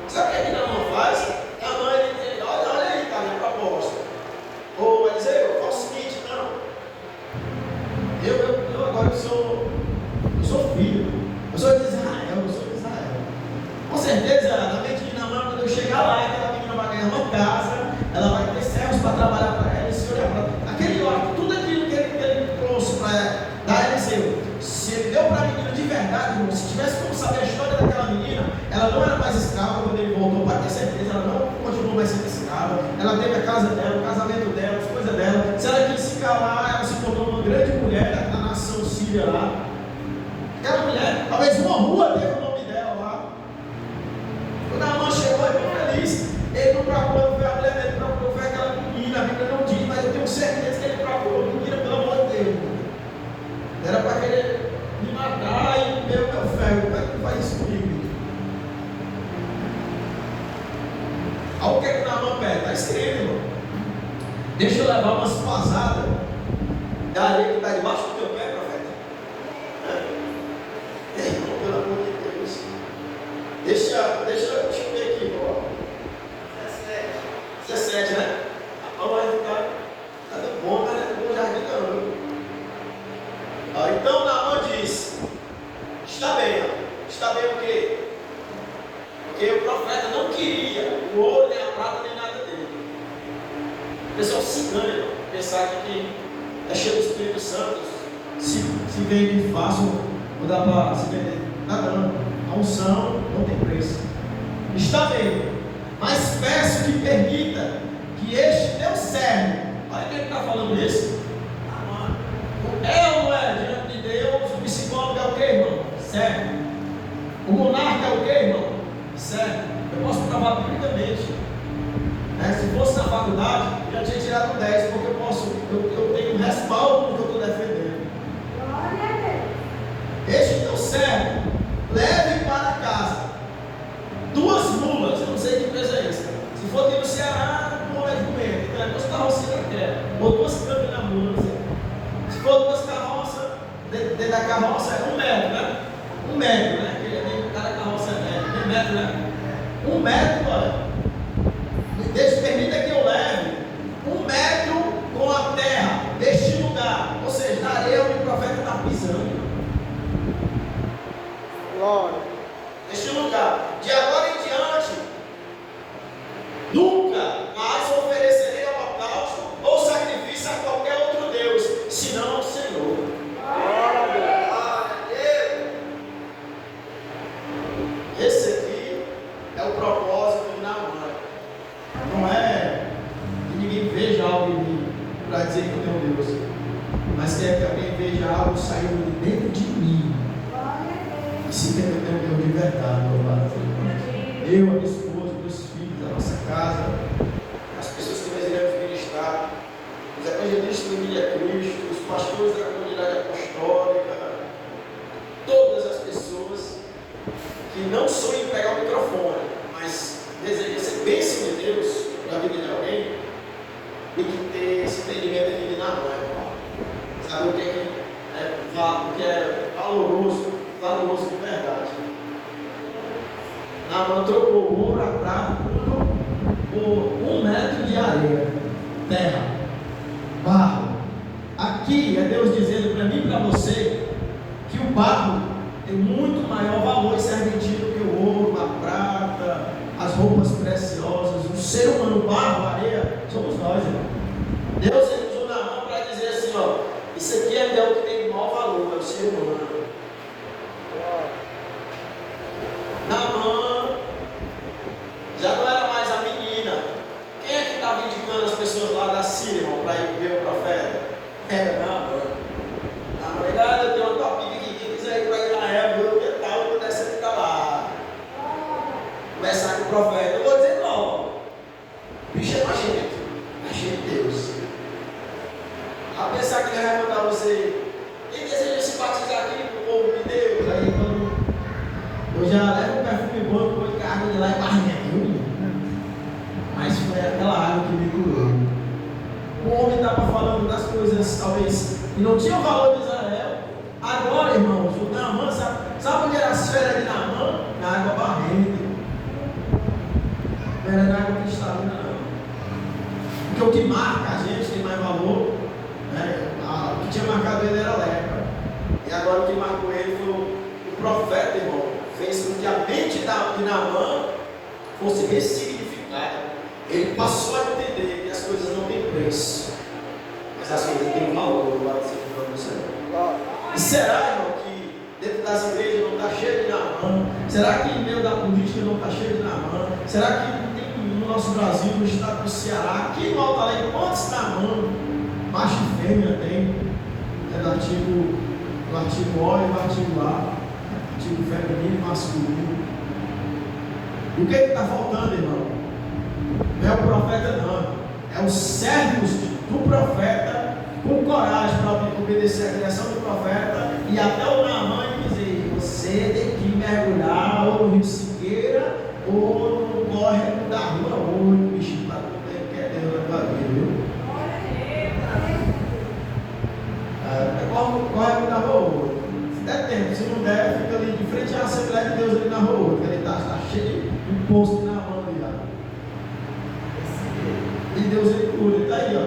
Speaker 3: Sabe o que Naamã faz? Naamã, ele olha aí, tá, minha proposta. Ou vai dizer, eu faço o seguinte, não. Eu agora sou filho. Eu sou de Israel, eu sou de Israel. Com certeza, na mente de Naamã, quando eu chegar lá, aquela menina vai ganhar uma casa, ela vai ter servos para trabalhar para ela, e se olhar para tudo aquilo que ele trouxe para dar a Eliseu, se ele deu para a menina de verdade, irmão, se tivesse como saber a história daquela menina, ela não era mais escrava quando ele voltou, para ter certeza, ela não continuou mais sendo escrava, ela teve a casa dela, o casamento dela, as coisas dela, se ela quis ficar lá, ela se tornou uma grande mulher da nação síria lá. Aquela mulher, talvez uma rua teve o nome dela lá. Quando a mãe chegou, ele ficou feliz. Ele não procurou, não foi a mulher dele, procurou, foi aquela menina. A Bíblia não diz, mas eu tenho certeza que ele procurou. Menina, pelo amor de Deus. Era para querer me matar e comer o meu ferro. Como é que tu faz isso comigo? Olha o que é que na mão pede, está escrito, irmão. Deixa eu levar umas pasadas da areia que está debaixo do teu pé, profeta. Irmão, pelo amor de Deus. Deixa eu ver aqui, irmão. 17, né? A mão vai ficar. Tá dando bom, mas não é bom jardim não. Então Naamã diz: está bem o quê? Porque o profeta não queria o ouro, nem a prata, nem nada dele. O pessoal se engana, pensar que é cheio do Espírito Santo, se vende fácil, não dá para se vender. Nada não. A unção não tem preço. Está bem, mas peço que permita que este teu servo, olha quem está falando isso. É ou não é? Diante de Deus, o psicólogo é o que, irmão? Servo. O monarca é o que, irmão? Servo. Eu posso provar biblicamente. Se fosse na faculdade, eu já tinha tirado 10, porque eu tenho respaldo no que eu estou defendendo. Este teu servo, leve para casa 2 mulas, eu não sei que empresa é essa. Se for aqui no Ceará, não é documento. Então é 2 carrocinhas na terra, ou 2 câmeras na mula, não sei. Se for 2 carroças, dentro da carroça é 1 metro, né? 1 metro, né? Cada carroça é metro, né? 1 metro, olha. Deus permita que eu leve 1 metro com a terra deste lugar, ou seja, na areia onde o profeta está pisando. Glória. Neste lugar, de agora em diante, nunca mais oferecerei holocausto ou sacrifício a qualquer outro Deus, senão ao Senhor. Glória a Deus. Esse aqui é o propósito de Naamã. Não é que ninguém veja algo em mim para dizer que eu tenho Deus, mas quer que alguém veja algo saindo de dentro de mim. E se tem que eu tenho Deus de verdade, louvado seja. Eu, a minha esposa, meus filhos, a nossa casa, as pessoas que nós iremos ministrar, os evangelistas do Milha Cristo, os pastores da comunidade apostólica, todas as pessoas que não sonham em pegar o microfone, mas desejam ser bênção de Deus na vida de alguém, e que ter esse entendimento aqui de Naamã, sabe o que é valoroso de verdade. Naamã trocou o ouro, a prata por 1 metro de areia, terra, barro. Aqui é Deus dizendo para mim e para você que o barro tem muito maior valor e serventia do que o ouro, a prata, as roupas preciosas. O ser humano, o barro, a areia, somos nós, irmão. Deus usou Naamã para dizer assim, ó, isso aqui é o que tem maior valor, é o ser humano. Naamã já não era mais a menina. Quem é que estava indicando as pessoas lá da Síria, irmão, para ir ver o profeta? Era Naamã. Naamã, eu tenho uma topinha aqui, quem quiser ir para Israel, viu? Que tal eu descer para lá? Conversar com o profeta. Eu vou dizer não. Bicho é nojento. Nojento de Deus. A pensar que ele vai mandar você. Quem deseja se batizar aqui com o povo de Deus? Aí quando eu já levo um perfume bom, eu vou de água de lá e barrinha, viu? Mas foi aquela água que me curou. O homem estava falando das coisas, talvez, que não tinham valor de Israel. Agora, irmãos, o Naamã, sabe onde era a esfera de Naamã? Na água barrenta. Não era na água cristalina, não. Porque o que marca a gente tem mais valor, né? O que tinha marcado ele era a lepra. E agora o que marcou ele foi o profeta, irmão, fez com que a mente de Naamã fosse ressignificada. Ele passou a entender que as coisas não têm preço, mas as coisas têm valor. Glória seja o nome do Senhor. E será, irmão, que dentro das igrejas não está cheio de Naamã? Será que em meio da política não está cheio de Naamã? Será que tem no nosso Brasil, no estado do Ceará, aqui no Alto Alegre, quantos Naamã? Macho e fêmea tem, do artigo O e do artigo A, artigo feminino e masculino. E o que está faltando, irmão? Não é o profeta, não. É os servos do profeta com coragem para obedecer a criação do profeta e até o Naamã dizer: você tem que mergulhar ou no rio Siqueira ou no córrego da rua 8, bicho, para poder que é Deus na tua vida, viu? Córrego da rua 8. Se der tempo, se não der, fica ali de frente à Assembleia de Deus ali na rua 8, que ele está cheio de imposto na mão ali, ó. E Deus ele cura, ele está aí, ó.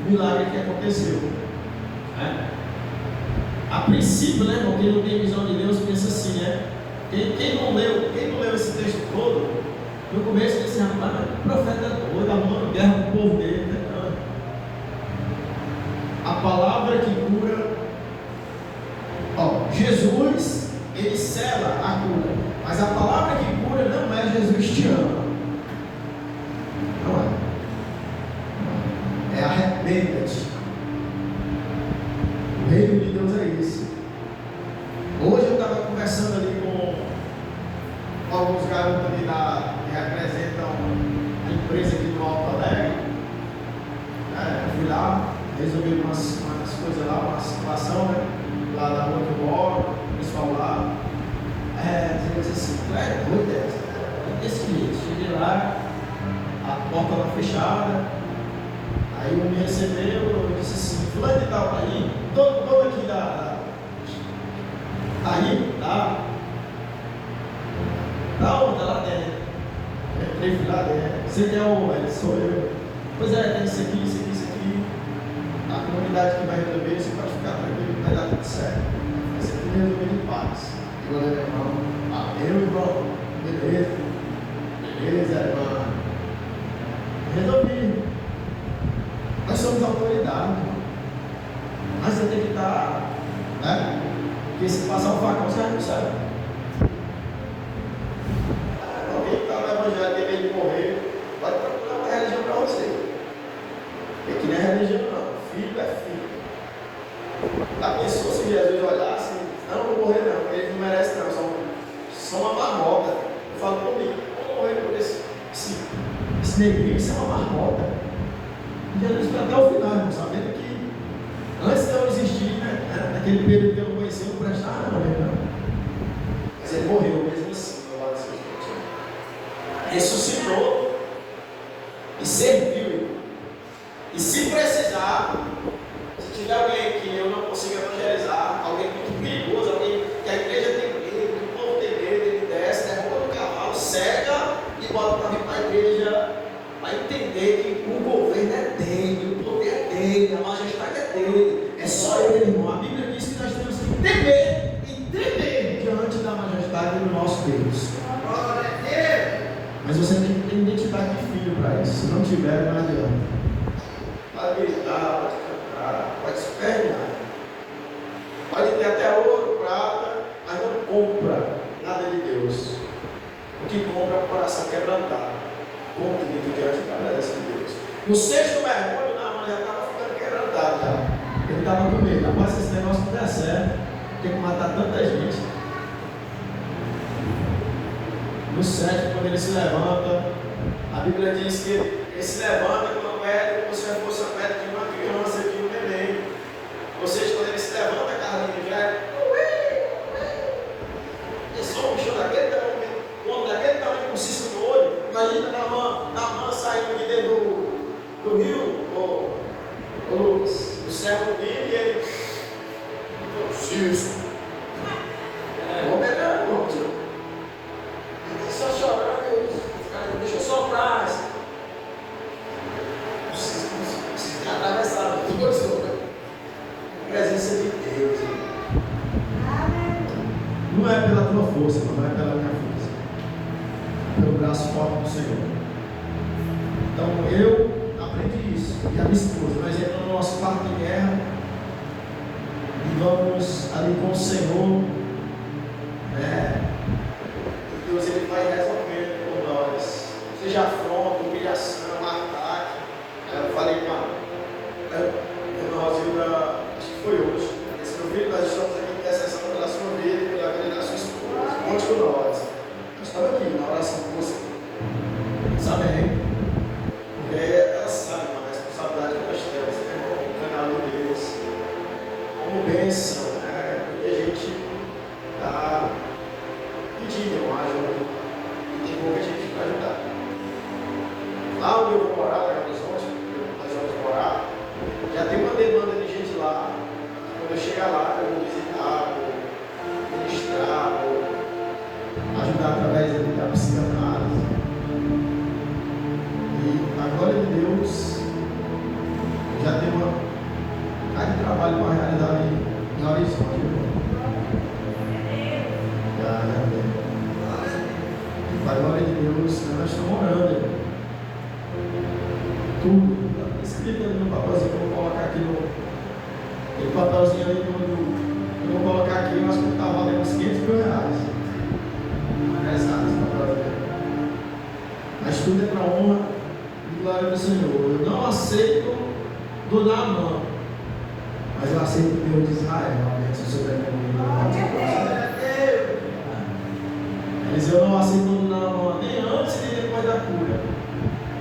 Speaker 3: O milagre que aconteceu. A princípio, né, irmão, quem não tem visão de Deus pensa assim, né? Quem não leu esse texto todo, no começo ele disse: rapaz, o profeta é doido, arrumando guerra com o povo dele, né? A palavra que cura, ó, Jesus, ele sela a cura, mas a palavra que cura não é Jesus te ama. Não é. É arrependa-te. O reino de Deus é esse. Hoje eu estava conversando ali com alguns garotos ali que representam a empresa aqui do Alto Alegre. Eu fui lá, resolvi umas coisas lá, uma situação, né? Lá da rua que eu moro, o pessoal lá. Dizendo assim: tu é doido, desse jeito. Cheguei lá, a porta lá fechada. Aí um me recebeu, eu disse assim: fulano de tal, tá aí? Todo aqui tá aí? Tá? Tá onde? Tá lá dentro. Entrei, fui lá dentro. Você que é o velho, sou eu. Pois é, tem isso aqui, isso aqui, isso aqui. A comunidade que vai resolver, você pode ficar tranquilo que vai dar tudo certo. Vai ser tudo resolvido em paz. E o irmão: meu irmão, beleza. Beleza, irmão. Resolvi. Nós somos autoridade, irmão. Mas você tem que estar, né? Porque se passar o facão, você vai no céu. Alguém que está no evangelho tem medo de morrer, pode procurar uma religião para você. Porque não é religião, não. Filho é filho. A pessoa, se Jesus olhasse, não vou morrer, não. Eles não merecem, não. São uma marmota. Eu falo comigo: vou morrer por esse negrinho, isso é uma marmota. E Jesus foi até o final, irmão, sabendo que antes de eu existir, né, naquele período que eu não conhecia, eu não prestava não. Mas ele morreu mesmo assim, no lado de seus Deus. Ressuscitou e serviu, irmão. E se precisar, se tiver alguém que eu não consiga evangelizar, alguém muito perigoso, alguém que a igreja tem medo, que o povo tem medo, ele desce, derruba no cavalo, cega e bota para vir para a igreja, para entender que o governo é dele, o poder é dele, a majestade é dele. É só ele, irmão. A Bíblia diz que nós temos que temer e tremer diante da majestade do nosso Deus. Mas você tem que ter identidade de filho para isso. Se não tiver, não adianta. Pode gritar, pode cantar, pode se perdoar. Pode ter até ouro, prata, mas não compra nada de Deus. O que compra é o coração quebrantado. Contributo diante da presença de Deus. No sexto mergulho, Naamã já estava ficando quebrantado. Já. Ele estava com medo. Rapaz, se esse negócio não der certo, tem que matar tanta gente. No sétimo, quando ele se levanta, a Bíblia diz que ele se levanta com uma pedra, como se fosse a pedra de uma criança, de um neném. Ou seja, quando ele se levanta, a carrinha já é. Esse homem bicho daquele tamanho, um homem daquele tamanho com cisco no olho. Imagina Naamã saindo de dentro do rio, o céu do rio, e ele. Cisco. O homem era louco. Só chorando, deixa eu soprar. Atravessaram tudo. Presença de Deus. Não é pela tua força, não é pela minha força. É pelo braço forte do Senhor. Então eu aprendi isso. E a minha esposa, nós entramos no nosso quarto de guerra e vamos ali com o Senhor. Deus ele vai resolvendo por nós. Seja afronta, humilhação, ataque. Eu falei com a irmã Rosilda, acho que foi hoje. Esse meu filho, nós estamos aqui em intercessão pela sua vida e pela vida da sua esposa. Conte com nós. Nós estamos aqui na oração com você. Amém. Porque ela sabe a responsabilidade que nós temos, né? O canal de Deus, como bênção, né? Porque a gente está pedindo uma ajuda e tem pouca gente para ajudar. Lá onde eu vou morar, lá em Horizonte, nós vamos morar, já tem uma demanda de gente lá. Quando eu chegar lá, eu vou visitar, vou ministrar, vou ajudar através da psicanálise. E a glória de Deus já tem uma cara de trabalho para realizar em Horizonte. Já tem. E para a glória de Deus, nós estamos orando. Tudo. Escrito ali no papelzinho que eu vou colocar aqui no papelzinho ali eu vou colocar aqui, mas que está valendo uns 500 mil reais. Pesado esse papelzinho. Mas tudo é para a honra e glória do Senhor. Eu não aceito do Naamã, mas eu aceito o Deus de Israel. Sobre a minha vida. Mas eu não aceito do Naamã nem antes e depois da cura.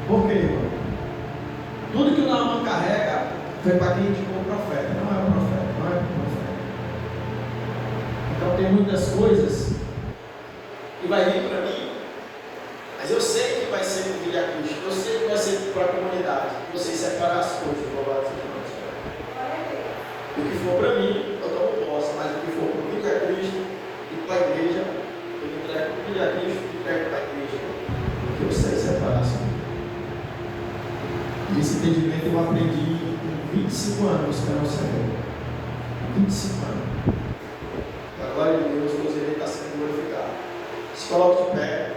Speaker 3: Por quê, irmão? Tudo que o Naamã carrega foi para quem indicou o profeta. Não é o profeta, não é o profeta. Então tem muitas coisas que vai vir para mim, mas eu sei que vai ser um filho a Cristo. Eu sei que vai ser para a comunidade. Você separar as coisas, louvado seja o Senhor. O que for para mim, eu tomo posse, mas o que for para o filho a Cristo e para a igreja, eu entrego para o filho a Cristo e entrego para a igreja. Porque eu sei separar as coisas. E esse entendimento eu aprendi com 25 anos para o Senhor. 25 anos. A glória de Deus, Deus ele está sendo glorificado. Se coloque de pé,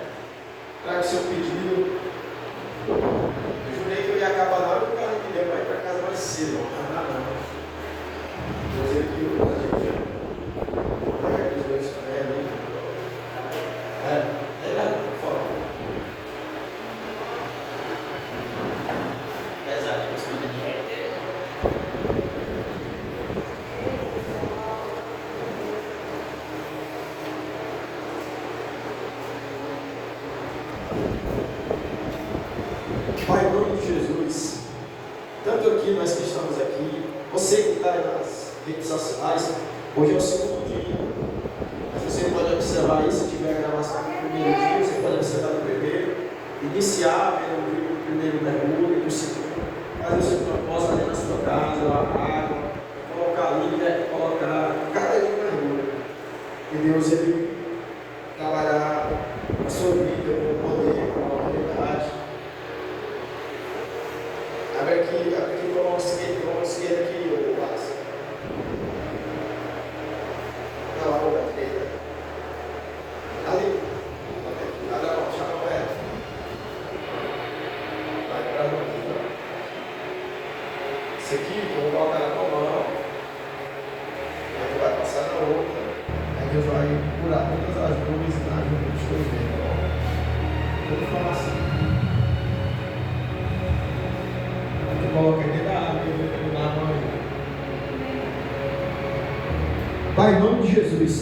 Speaker 3: traga o seu pedido. Eu jurei que eu ia acabar na hora do carro de Deus, vai para casa mais cedo. Não. Deus ele que a gente pega os dois também ali. Por favor. Pai, em nome de Jesus, tanto aqui, nós que estamos aqui, você que está nas redes sociais, hoje é o segundo dia, mas você pode observar isso, se tiver a gravação do primeiro dia, você pode observar no primeiro, iniciar vendo o primeiro mergulho, o segundo, fazer o seu propósito ali na sua casa, lavar água, colocar ali, né, colocar cada dia mergulho, e Deus ele trabalhar a sua vida com poder, com autoridade. Abre aqui com a mão esquerda aqui, o Lázaro. Não, a outra direita. Ali. Nada não, chama o pé. Vai para a mão aqui. Esse aqui, eu vou colocar na tua mão. Aí vai passar na outra. Aí Deus vai curar todas as dores e nas dores dos teus dedos. Eu vou falar assim. Coloca dentro da água e eu vou lá no Pai, em nome de Jesus,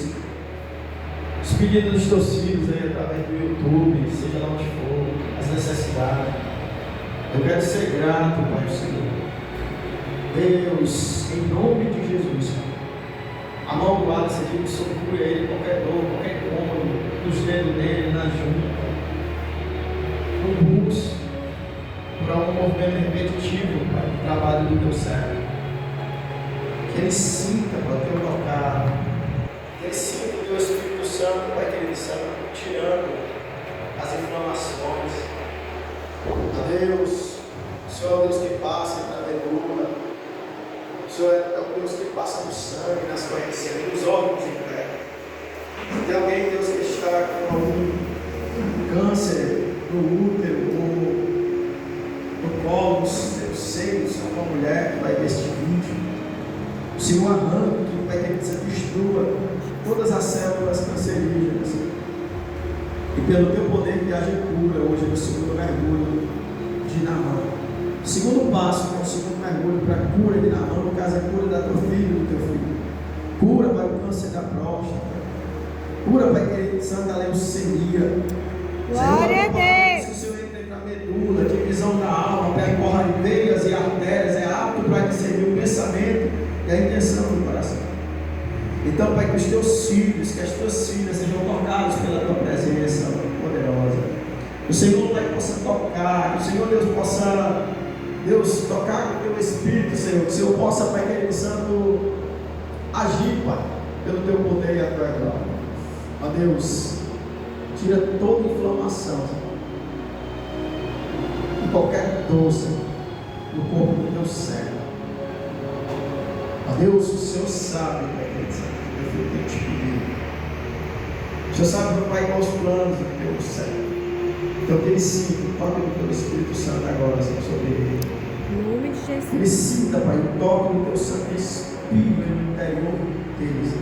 Speaker 3: os pedidos dos teus filhos aí através do YouTube, seja lá onde for, as necessidades, eu quero ser grato, Pai, ao Senhor. Deus, em nome de Jesus, a mão do lado, você diz, procura ele, qualquer dor, qualquer cômodo, nos dedos dele, na junta, no pulso, para um movimento repetitivo, Pai, do trabalho do teu servo. Que ele sinta, Pai, teu tocar. Que ele sinta o teu Espírito Santo, Pai querido Santo, tirando as inflamações. A Deus, o Senhor é o Deus que passa na medula. O Senhor é o Deus que passa no sangue, nas correntes, nos órgãos em pé. Tem alguém, Deus, que está com algum câncer no útero ou no colo dos seus seios, alguma mulher que vai ver este vídeo. O Senhor arranca que vai ter que se destrua todas as células cancerígenas. E pelo teu poder que haja cura hoje no segundo mergulho de Naamã. O segundo passo é o segundo mergulho para a cura de Naamã, no caso a cura da tua filha e do teu filho. Cura para o câncer da próstata. Cura para aquele sangue da leucemia.
Speaker 4: Glória a Deus.
Speaker 3: Se o Senhor entra na medula, divisão da alma, percorre veias e artérias, é apto para discernir o pensamento e a intenção do coração. Então, Pai, que os teus filhos, que as tuas filhas sejam tocados pela tua presença poderosa. Que o Senhor, Pai, possa tocar, que o Senhor, Deus, possa, Deus, tocar com o teu Espírito, Senhor. Que o Senhor possa, Pai, querido Santo, agir, Pai, pelo teu poder e a tua glória. Ó Deus, tira toda inflamação e qualquer dor no corpo do teu servo. Ó Deus, o Senhor sabe, Pai, que eu tenho te pedido. O Senhor sabe, meu Pai, quais os planos do teu servo. Então que ele sinta o toque do teu Espírito Santo agora, Senhor, sobre ele.
Speaker 4: Em nome de Jesus.
Speaker 3: Ele sinta, Pai, o toque do teu Santo Espírito no interior deles.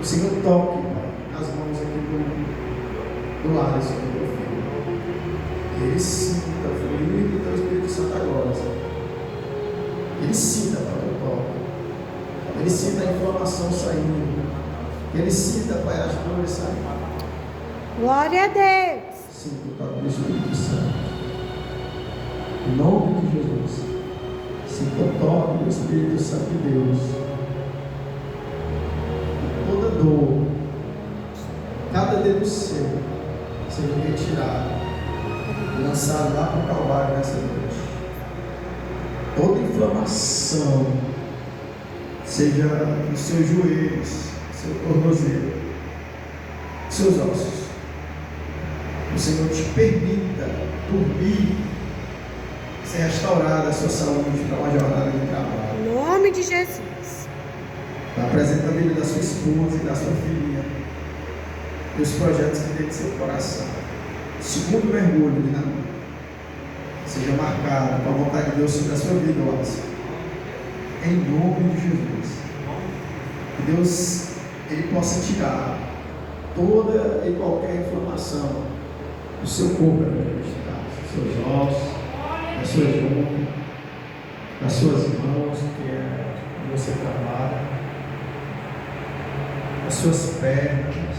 Speaker 3: O Senhor toque, Pai, nas mãos aqui do Alisson, do teu filho. Ele sinta o fluir do teu Espírito Santo agora, Senhor. Ele sinta, Pai, o toque. Ele sinta a inflamação saindo. Ele sinta, Pai, as dores saindo.
Speaker 4: Glória a Deus.
Speaker 3: Sinta o toque do Espírito Santo. Em nome de Jesus. Sinta o toque do Espírito Santo de Deus. E toda dor, cada dedo seu, seja retirado e lançado lá para o Calvário nessa noite. Toda inflamação, seja nos seus joelhos, seu tornozelo, seus ossos. O Senhor te permita dormir, ser restaurada a sua saúde para uma jornada de trabalho.
Speaker 4: Em nome de Jesus.
Speaker 3: Apresenta a vida da sua esposa e da sua filha e os projetos que tem de seu coração. Segundo mergulho de Naamã seja marcado com a vontade de Deus sobre a sua vida, Watson. Em nome de Jesus. Que Deus ele possa tirar toda e qualquer inflamação do seu corpo, dos seus ossos, das suas juntas, das suas mãos, que é onde você trabalha, das suas pernas,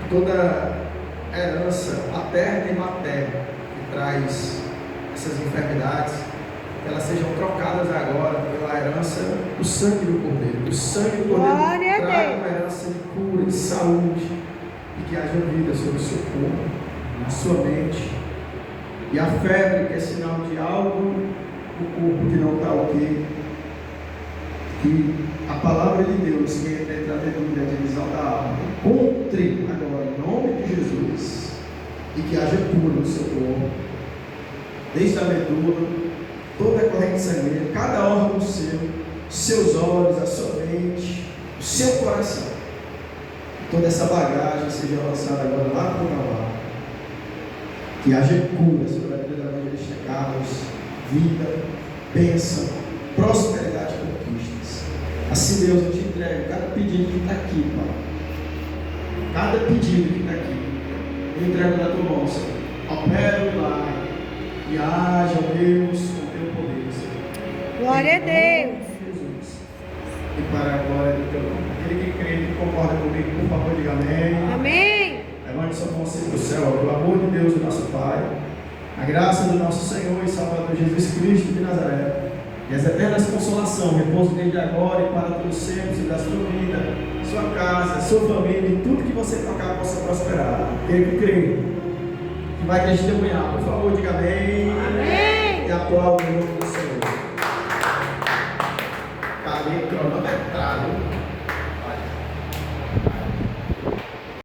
Speaker 3: toda herança paterna e materna que traz essas enfermidades, que elas sejam trocadas agora pela herança do sangue do Cordeiro. O sangue do Cordeiro traga uma herança de cura, de saúde, e que haja vida sobre o seu corpo, na sua mente. E a febre, que é sinal de algo no corpo que não está ok, que a palavra de Deus, que entra entre a medula e a divisão da alma, encontre agora, em nome de Jesus, e que haja cura no seu corpo, desde a medula, toda a corrente sanguínea, cada órgão seu, seus olhos, a sua mente, o seu coração, toda essa bagagem seja lançada agora lá para o Calvário. Que haja cura sobre a vida da evangelista Carlos, vida, bênção, prosperidade e conquistas. Assim, Deus, eu te entrego cada pedido que está aqui, Pai. Cada pedido que está aqui, eu entrego na tua mão, Senhor. Opera o milagre e haja, Deus, com o teu poder, Senhor.
Speaker 4: Glória a Deus.
Speaker 3: Jesus. E para a glória do teu nome. Aquele que crê e concorda comigo, por favor, diga amém.
Speaker 4: Amém.
Speaker 3: Levante sua mão assim para o céu, pelo amor de Deus, do nosso Pai, a graça do nosso Senhor e Salvador Jesus Cristo de Nazaré, e as eternas consolação, repouso desde agora e para todos sempre, da sua vida, sua casa, sua família, e tudo que você tocar possa prosperar. Aquele que crê, que vai testemunhar, por favor, diga amém.
Speaker 4: Amém.
Speaker 3: E aplauda o nome do Senhor. Amém.